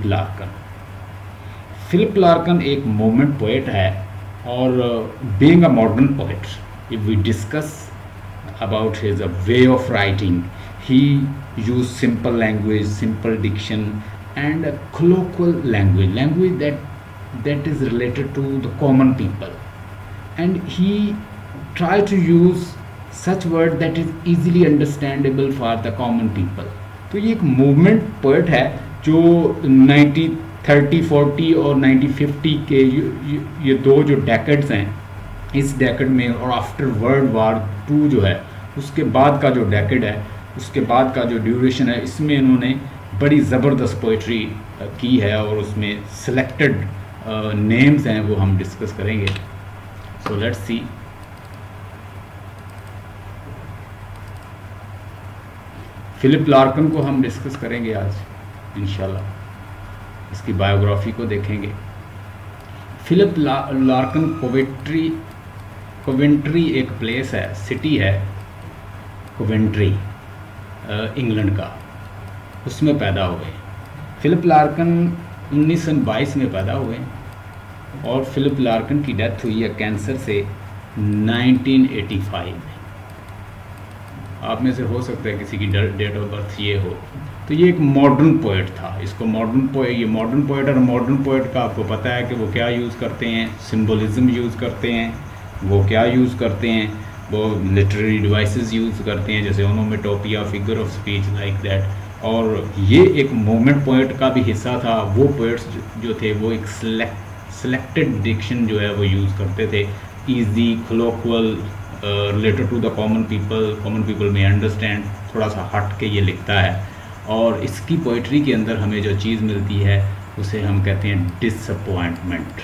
Philip लार्कन। Philip लार्कन एक movement poet है और being a modern poet, if we discuss about his way of writing, he used simple language, simple diction, and a colloquial language that is related to the common people, and he tried to use such word that is easily understandable for the common people. तो ये एक movement poet है जो 1930-40 और 1950 के ये दो जो डेकेड्स हैं, इस डेकेड में और आफ्टर वर्ल्ड वार 2 जो है उसके बाद का जो डेकेड है, उसके बाद का जो ड्यूरेशन है, इसमें इन्होंने बड़ी ज़बरदस्त पोइट्री की है और उसमें सिलेक्टेड नेम्स हैं वो हम डिस्कस करेंगे। So let's see. फिलिप लार्कन को हम डिस्कस करेंगे आज इंशाल्लाह, इसकी बायोग्राफी को देखेंगे। फिलिप लार्कन कोवेंट्री एक प्लेस है, सिटी है कोवेंट्री, इंग्लैंड का, उसमें पैदा हुए। फिलिप लार्कन 1922 में पैदा हुए और फिलिप लार्कन की डेथ हुई है कैंसर से 1985 में। आप में से हो सकता है किसी की डेट ऑफ बर्थ ये हो। तो ये एक मॉडर्न पोएट था, इसको मॉडर्न पोएट और मॉडर्न पोएट का आपको पता है कि वो क्या यूज़ करते हैं, सिंबलिज्म यूज़ करते हैं, वो क्या यूज़ करते हैं, वो लिटरेरी डिवाइसेस यूज़ करते हैं जैसे onomatopoeia, figure of speech, like that. और ये एक मूवमेंट पोएट का भी हिस्सा था। वो पोएट्स जो थे वो एक सिलेक्टेड डिक्शन जो है वो यूज़ करते थे, easy, colloquial, related to the common people में अंडरस्टैंड, थोड़ा सा हट के ये लिखता है। और इसकी पोइट्री के अंदर हमें जो चीज़ मिलती है उसे हम कहते हैं डिसअपॉइंटमेंट।